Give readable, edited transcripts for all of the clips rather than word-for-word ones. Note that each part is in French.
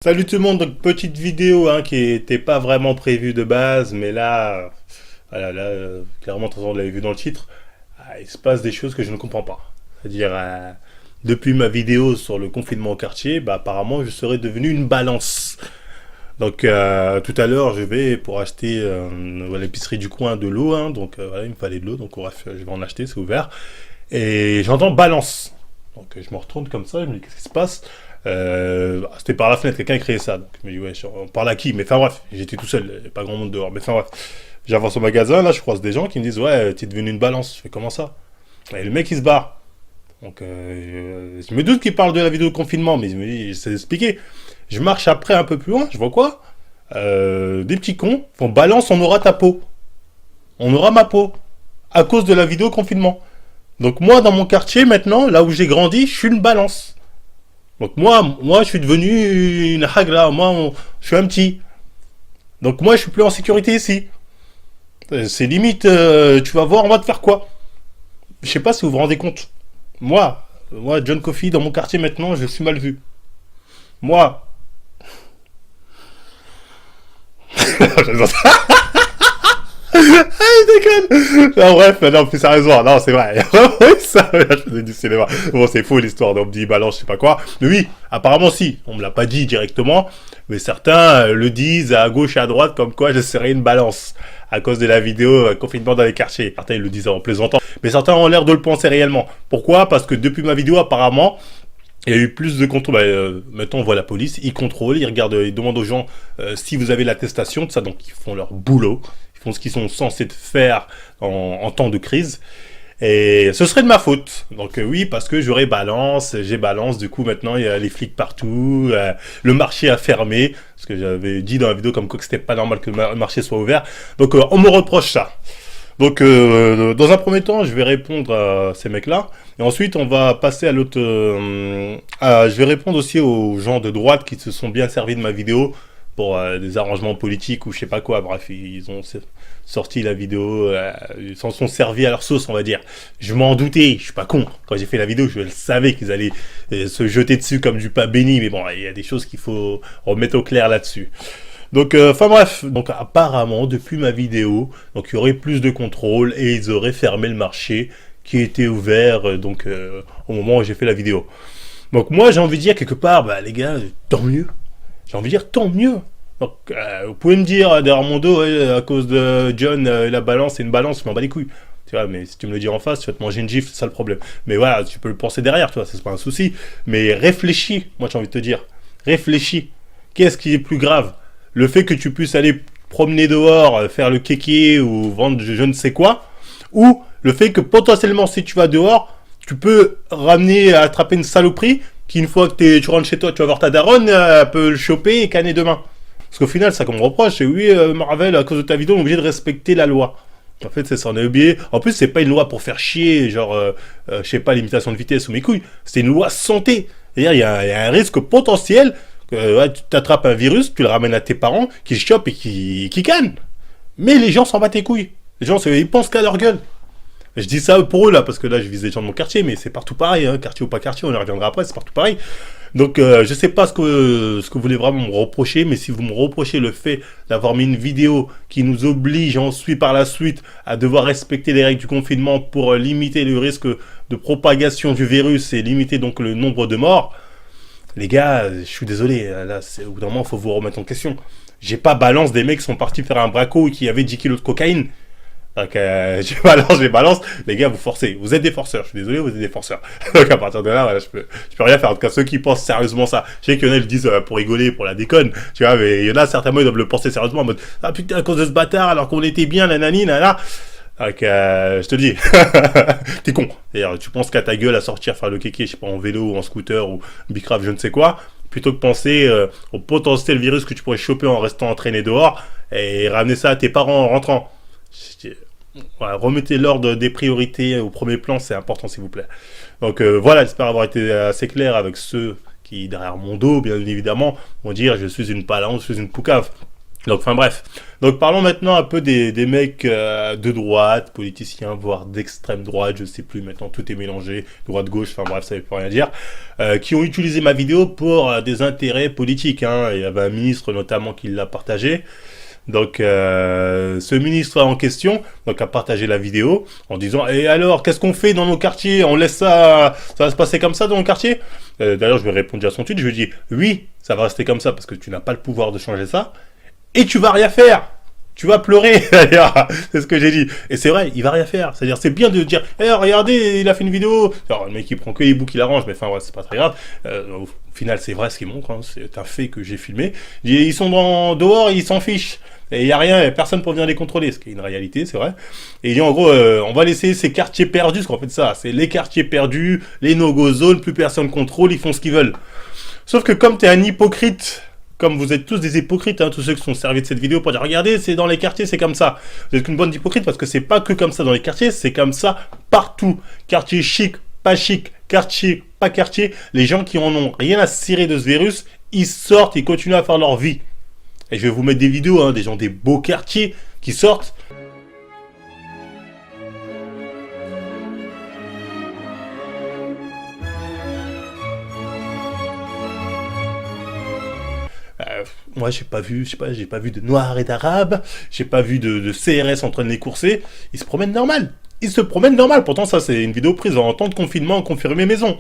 Salut tout le monde, donc petite vidéo qui était pas vraiment prévue de base, mais là, voilà, là, clairement, de toute façon, vous l'avez vu dans le titre, il se passe des choses que je ne comprends pas. C'est-à-dire, depuis ma vidéo sur le confinement au quartier, bah, apparemment, je serais devenu une balance. Donc, tout à l'heure, je vais pour acheter à l'épicerie du coin de l'eau, donc voilà, il me fallait de l'eau, donc bref, je vais en acheter, c'est ouvert. Et j'entends balance. Donc, je me retourne comme ça, je me dis, qu'est-ce qui se passe? C'était par la fenêtre, quelqu'un a créé ça. Donc, je me dis, ouais, on parle à qui? Mais enfin bref, j'étais tout seul, il n'y avait pas grand monde dehors. Mais enfin bref, j'avance au magasin, là, je croise des gens qui me disent, ouais, t'es devenu une balance. Je fais, comment ça? Et le mec, il se barre. Donc, je me doute qu'il parle de la vidéo de confinement, mais je me dis, j'essaie d'expliquer. Je marche après un peu plus loin, je vois quoi? Des petits cons font balance, on aura ta peau. On aura ma peau. À cause de la vidéo confinement. Donc, moi, dans mon quartier, maintenant, là où j'ai grandi, je suis une balance. Donc moi, je suis devenu une hagra. Je suis un petit. Donc moi, je suis plus en sécurité ici. C'est limite, tu vas voir, on va te faire quoi? Je sais pas si vous vous rendez compte. Moi, John Coffey, dans mon quartier maintenant, je suis mal vu. Moi. Je déconne. Non, bref, non, plus sérieusement, non, c'est vrai. Oui, ça, je faisais du cinéma. Bon, c'est faux l'histoire d'un petit balance, je sais pas quoi. Mais oui, apparemment si. On me l'a pas dit directement, mais certains le disent à gauche et à droite comme quoi je serais une balance à cause de la vidéo confinement dans les quartiers. Certains ils le disent en plaisantant, mais certains ont l'air de le penser réellement. Pourquoi? Parce que depuis ma vidéo, apparemment, il y a eu plus de contrôle. Maintenant, on voit la police, ils contrôlent, ils regardent, ils demandent aux gens si vous avez l'attestation, tout ça. Donc, ils font leur boulot, ils font ce qu'ils sont censés faire en temps de crise. Et ce serait de ma faute. Donc oui, parce que j'ai balance. Du coup, maintenant, il y a les flics partout. Le marché a fermé, parce que j'avais dit dans la vidéo comme quoi que c'était pas normal que le marché soit ouvert. Donc, on me reproche ça. Donc, dans un premier temps, je vais répondre à ces mecs-là. Et ensuite, on va passer à l'autre... je vais répondre aussi aux gens de droite qui se sont bien servis de ma vidéo pour des arrangements politiques ou je sais pas quoi. Bref, ils ont sorti la vidéo, ils s'en sont servis à leur sauce, on va dire. Je m'en doutais, je suis pas con. Quand j'ai fait la vidéo, je le savais qu'ils allaient se jeter dessus comme du pain béni. Mais bon, il y a des choses qu'il faut remettre au clair là-dessus. Donc, enfin bref, donc apparemment, depuis ma vidéo, donc il y aurait plus de contrôle et ils auraient fermé le marché qui était ouvert au moment où j'ai fait la vidéo. Donc moi, j'ai envie de dire quelque part, bah les gars, tant mieux. J'ai envie de dire tant mieux. Donc, vous pouvez me dire derrière mon dos, ouais, à cause de John, la balance, c'est une balance, je m'en bats les couilles. Tu vois, mais si tu me le dis en face, tu vas te manger une gifle, c'est ça le problème. Mais voilà, tu peux le penser derrière, tu vois, c'est pas un souci. Mais réfléchis, moi j'ai envie de te dire. Réfléchis. Qu'est-ce qui est plus grave? Le fait que tu puisses aller promener dehors, faire le kéké ou vendre je ne sais quoi, ou le fait que potentiellement si tu vas dehors, tu peux ramener, attraper une saloperie qui une fois que tu rentres chez toi, tu vas voir ta daronne, elle peut le choper et canner demain. Parce qu'au final, ça qu'on me reproche, c'est oui, Marvel, à cause de ta vidéo, on est obligé de respecter la loi. En fait, c'est ça, on est oublié. En plus, c'est pas une loi pour faire chier, genre, je sais pas, limitation de vitesse ou mes couilles. C'est une loi santé. C'est-à-dire, il y a un risque potentiel. Ouais, tu t'attrapes un virus, tu le ramènes à tes parents, qui le chopent et qui cannent. Mais les gens s'en battent les couilles. Les gens, ils pensent qu'à leur gueule. Je dis ça pour eux là, parce que là je vise les gens de mon quartier, mais c'est partout pareil, quartier ou pas quartier, on y reviendra après, c'est partout pareil. Donc je sais pas ce que vous voulez vraiment me reprocher, mais si vous me reprochez le fait d'avoir mis une vidéo qui nous oblige ensuite par la suite à devoir respecter les règles du confinement pour limiter le risque de propagation du virus et limiter donc le nombre de morts, les gars, je suis désolé, là au bout d'un moment il faut vous remettre en question. J'ai pas balance des mecs qui sont partis faire un braco et qui avaient 10 kilos de cocaïne. Donc, je balance, les gars, vous forcez. Vous êtes des forceurs, je suis désolé, vous êtes des forceurs. Donc, à partir de là, voilà, je peux rien faire. En tout cas, ceux qui pensent sérieusement ça, je sais qu'il y en a, ils le disent pour rigoler, pour la déconne, tu vois, mais il y en a certainement, ils doivent le penser sérieusement en mode, ah putain, à cause de ce bâtard, alors qu'on était bien, nanani, nana. Donc, je te dis, t'es con. D'ailleurs, tu penses qu'à ta gueule à sortir faire le kéké, je sais pas, en vélo ou en scooter ou bicrave, je ne sais quoi, plutôt que penser au potentiel virus que tu pourrais choper en restant entraîné dehors et ramener ça à tes parents en rentrant. Voilà, remettez l'ordre des priorités au premier plan, c'est important s'il vous plaît. Donc voilà, j'espère avoir été assez clair avec ceux qui, derrière mon dos, bien évidemment, vont dire je suis une balance, je suis une poucave. Donc, enfin bref. Donc, parlons maintenant un peu des mecs de droite, politiciens, voire d'extrême droite, je sais plus, maintenant tout est mélangé, droite-gauche, enfin bref, ça veut plus rien dire, qui ont utilisé ma vidéo pour des intérêts politiques, hein. Il y avait un ministre notamment qui l'a partagé. Donc, ce ministre en question, donc, a partagé la vidéo en disant, et alors, qu'est-ce qu'on fait dans nos quartiers? On laisse ça va se passer comme ça dans nos quartiers? D'ailleurs, je vais répondre à son tweet, je lui dis, oui, ça va rester comme ça parce que tu n'as pas le pouvoir de changer ça. Et tu vas rien faire. Tu vas pleurer, d'ailleurs. C'est ce que j'ai dit. Et c'est vrai, il va rien faire. C'est-à-dire, c'est bien de dire, eh, regardez, il a fait une vidéo. Alors, le mec, il prend que les bouts qu'il arrange, mais enfin, ouais, c'est pas très grave. Au final, c'est vrai ce qu'il montre, hein. C'est un fait que j'ai filmé. Ils sont dehors, ils s'en fichent. Et il n'y a rien, y a personne pour venir les contrôler, ce qui est une réalité, c'est vrai. Et il dit en gros, on va laisser ces quartiers perdus, parce qu'en fait ça, c'est les quartiers perdus, les no-go zones, plus personne contrôle, ils font ce qu'ils veulent. Sauf que comme t'es un hypocrite, comme vous êtes tous des hypocrites, hein, tous ceux qui sont servis de cette vidéo pour dire regardez, c'est dans les quartiers, c'est comme ça. Vous êtes qu'une bonne hypocrite parce que c'est pas que comme ça dans les quartiers, c'est comme ça partout. Quartier chic, pas chic, quartier, pas quartier. Les gens qui en ont rien à cirer de ce virus, ils sortent, ils continuent à faire leur vie. Et je vais vous mettre des vidéos, hein, des gens des beaux quartiers qui sortent. Moi, j'ai pas vu, je sais pas, j'ai pas vu de Noirs et d'Arabes, j'ai pas vu de CRS en train de les courser. Ils se promènent normal. Ils se promènent normal. Pourtant, ça, c'est une vidéo prise en temps de confinement, confirmé maison.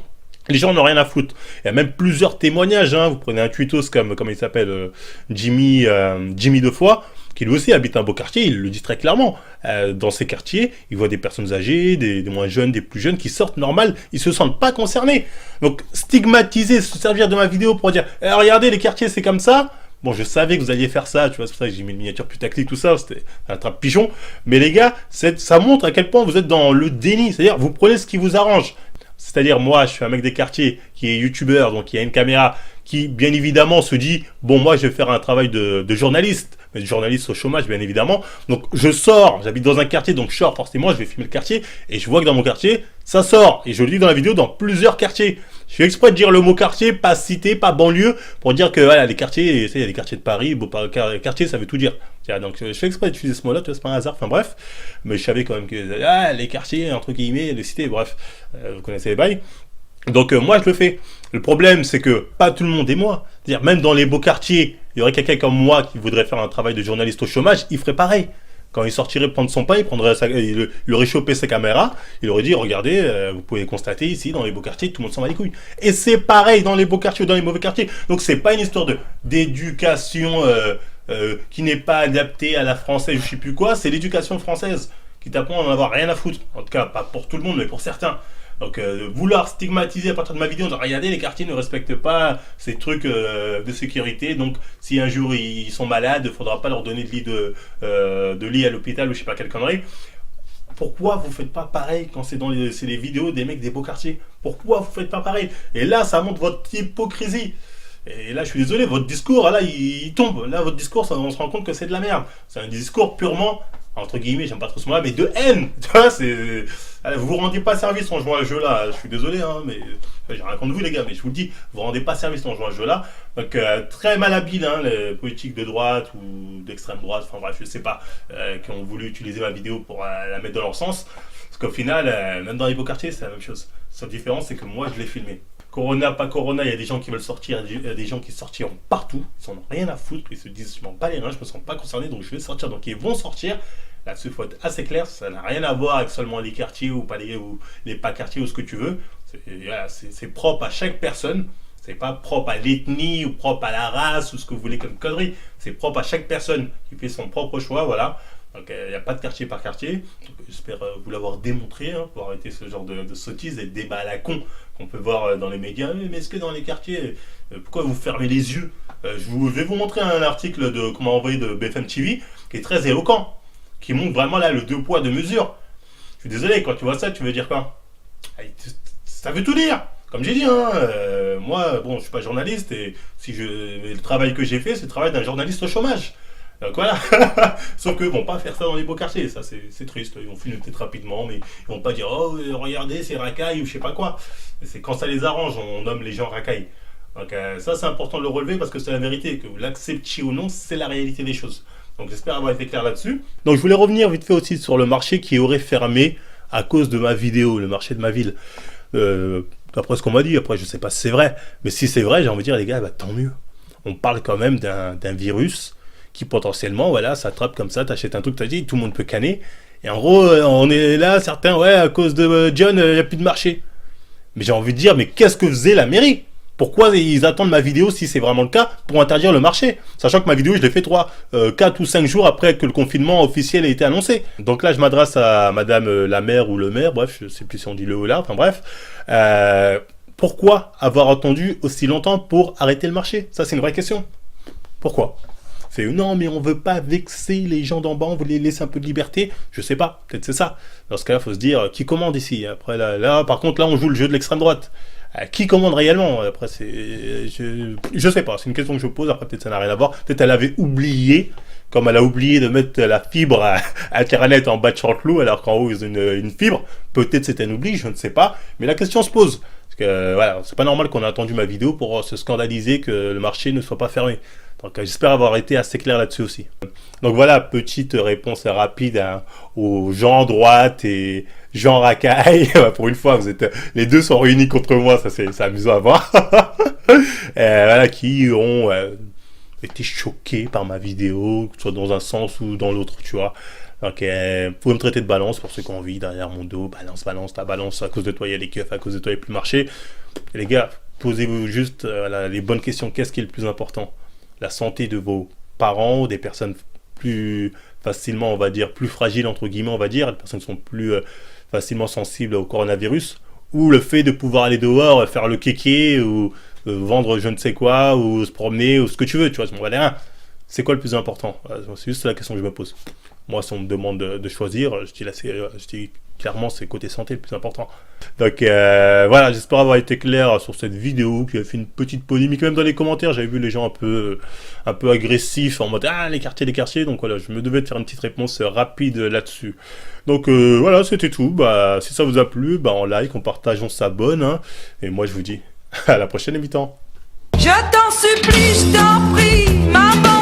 Les gens n'ont rien à foutre. Il y a même plusieurs témoignages, hein. Vous prenez un tweetos comme il s'appelle, Jimmy Defoy, qui lui aussi habite un beau quartier, il le dit très clairement. Dans ces quartiers, il voit des personnes âgées, des moins jeunes, des plus jeunes, qui sortent normal, ils se sentent pas concernés. Donc, stigmatiser, se servir de ma vidéo pour dire, regardez, les quartiers, c'est comme ça. Bon, je savais que vous alliez faire ça, tu vois, c'est pour ça que j'ai mis une miniature putaclic, tout ça, c'était un trappe-pigeon. Mais les gars, ça montre à quel point vous êtes dans le déni. C'est-à-dire, vous prenez ce qui vous arrange. C'est-à-dire, moi, je suis un mec des quartiers qui est youtubeur, donc qui a une caméra, qui, bien évidemment, se dit, bon, moi, je vais faire un travail de journaliste, mais de journaliste au chômage, bien évidemment. Donc, je sors, j'habite dans un quartier, donc je sors forcément, je vais filmer le quartier, et je vois que dans mon quartier, ça sort. Et je le dis dans la vidéo, dans plusieurs quartiers. Je fais exprès de dire le mot quartier, pas cité, pas banlieue, pour dire que, voilà, les quartiers, il y a des quartiers de Paris, bon, quartier, ça veut tout dire. Donc, je fais exprès d'utiliser ce mot-là, tu vois, c'est pas un hasard, enfin bref. Mais je savais quand même que, les quartiers, entre guillemets, les cités, bref, vous connaissez les bails. Donc moi je le fais. Le problème c'est que pas tout le monde est moi. C'est-à-dire même dans les beaux quartiers, il y aurait quelqu'un comme moi qui voudrait faire un travail de journaliste au chômage, il ferait pareil. Quand il sortirait prendre son pain, il aurait chopé sa caméra, il aurait dit regardez, vous pouvez constater ici dans les beaux quartiers, tout le monde s'en bat les couilles. Et c'est pareil dans les beaux quartiers ou dans les mauvais quartiers. Donc c'est pas une histoire d'éducation qui n'est pas adaptée à la française, je sais plus quoi, c'est l'éducation française qui t'apprend à en avoir rien à foutre. En tout cas, pas pour tout le monde, mais pour certains. Donc vouloir stigmatiser à partir de ma vidéo en disant regardez les quartiers ne respectent pas ces trucs de sécurité, donc si un jour ils sont malades, il ne faudra pas leur donner de lit à l'hôpital ou je sais pas quelle connerie. Pourquoi vous faites pas pareil quand c'est c'est les vidéos des mecs des beaux quartiers? Pourquoi vous faites pas pareil? Et là ça montre votre hypocrisie. Et là je suis désolé, votre discours là il tombe. Là votre discours on se rend compte que c'est de la merde. C'est un discours purement entre guillemets, j'aime pas trop ce mot-là, mais de haine. Tu vois, c'est. Vous vous rendiez pas service en jouant à ce jeu-là. Je suis désolé, hein, mais j'ai rien contre vous, les gars, mais je vous le dis, vous rendez pas service en jouant à ce jeu-là. Donc, très malhabile, hein, les politiques de droite ou d'extrême droite, enfin bref, je sais pas, qui ont voulu utiliser ma vidéo pour la mettre dans leur sens. Parce qu'au final, même dans les beaux quartiers, c'est la même chose. La seule différence, c'est que moi, je l'ai filmé. Corona, pas Corona, il y a des gens qui veulent sortir, il y a des gens qui sortiront partout, ils n'en ont rien à foutre, ils se disent je m'en bats les reins, je me sens pas concerné, donc je vais sortir. Donc ils vont sortir. Là-dessus, il faut être assez clair, ça n'a rien à voir avec seulement les quartiers ou pas les pas quartiers ou ce que tu veux. C'est propre à chaque personne. C'est pas propre à l'ethnie ou propre à la race ou ce que vous voulez comme connerie. C'est propre à chaque personne qui fait son propre choix, voilà. Donc il n'y a pas de quartier par quartier. J'espère vous l'avoir démontré, hein, pour arrêter ce genre de sottises et de débats à la con qu'on peut voir dans les médias. Mais est-ce que dans les quartiers, pourquoi vous fermez les yeux? Je vais vous montrer un article qu'on m'a envoyé de BFM TV qui est très éloquent, qui montre vraiment là le deux poids, deux mesures. Je suis désolé, quand tu vois ça, tu veux dire quoi? Ça veut tout dire. Comme j'ai dit, hein, moi, bon, je suis pas journaliste et le travail que j'ai fait, c'est le travail d'un journaliste au chômage. Donc voilà. Sauf que vont pas faire ça dans les beaux quartiers, ça c'est triste. Ils vont filmer peut-être rapidement, mais ils vont pas dire oh regardez c'est racaille ou je sais pas quoi. C'est quand ça les arrange, on nomme les gens racailles. Donc ça c'est important de le relever parce que c'est la vérité, que vous l'acceptiez ou non, c'est la réalité des choses. Donc j'espère avoir été clair là-dessus. Donc je voulais revenir vite fait aussi sur le marché qui aurait fermé à cause de ma vidéo, le marché de ma ville. D'après ce qu'on m'a dit, après je sais pas si c'est vrai, mais si c'est vrai, j'ai envie de dire les gars, bah, tant mieux. On parle quand même d'un virus qui potentiellement, voilà, s'attrape comme ça, t'achètes un truc, t'as dit, tout le monde peut canner. Et en gros, on est là, certains, ouais, à cause de John, il n'y a plus de marché. Mais j'ai envie de dire, mais qu'est-ce que faisait la mairie? Pourquoi ils attendent ma vidéo, si c'est vraiment le cas, pour interdire le marché? Sachant que ma vidéo, je l'ai fait 4 ou 5 jours après que le confinement officiel ait été annoncé. Donc là, je m'adresse à madame la maire ou le maire, bref, je sais plus si on dit le ou là, enfin bref. Pourquoi avoir attendu aussi longtemps pour arrêter le marché? Ça, c'est une vraie question. Pourquoi? C'est non, mais on veut pas vexer les gens d'en bas, on veut les laisser un peu de liberté. Je sais pas, peut-être c'est ça. Dans ce cas-là, il faut se dire qui commande ici. Après, là, par contre, là, on joue le jeu de l'extrême droite. Qui commande réellement? Après, je sais pas, c'est une question que je pose. Après, peut-être ça n'a rien à voir. Peut-être elle avait oublié, comme elle a oublié de mettre la fibre à Internet en bas de Chanteloup, alors qu'en haut, ils ont une fibre. Peut-être c'était un oubli, je ne sais pas. Mais la question se pose. Parce que, voilà, c'est pas normal qu'on ait attendu ma vidéo pour se scandaliser que le marché ne soit pas fermé. Donc j'espère avoir été assez clair là-dessus aussi. Donc voilà, petite réponse rapide aux gens droite et gens racaille. Pour une fois, les deux sont réunis contre moi, ça c'est amusant à voir. Voilà, qui ont été choqués par ma vidéo, que ce soit dans un sens ou dans l'autre, tu vois. Donc, vous pouvez me traiter de balance pour ceux qui ont envie, derrière mon dos, balance, ta balance, à cause de toi il y a les keufs, à cause de toi il n'y a plus marché. Et les gars, posez-vous juste les bonnes questions, qu'est-ce qui est le plus important? La santé de vos parents, des personnes plus facilement, on va dire, plus fragiles, entre guillemets, on va dire, des personnes qui sont plus facilement sensibles au coronavirus, ou le fait de pouvoir aller dehors, faire le kéké, ou vendre je ne sais quoi, ou se promener, ou ce que tu veux, tu vois, c'est quoi le plus important? C'est juste la question que je me pose. Moi, si on me demande de choisir, je dis clairement, c'est côté santé le plus important. Donc voilà, j'espère avoir été clair sur cette vidéo qui a fait une petite polémique, même dans les commentaires, j'avais vu les gens un peu agressifs en mode ah les quartiers, donc voilà, je me devais de faire une petite réponse rapide là-dessus. Donc voilà, c'était tout. Bah si ça vous a plu, bah on like, on partage, on s'abonne, hein. Et moi je vous dis à la prochaine émission. Je t'en supplie, je t'en prie, maman.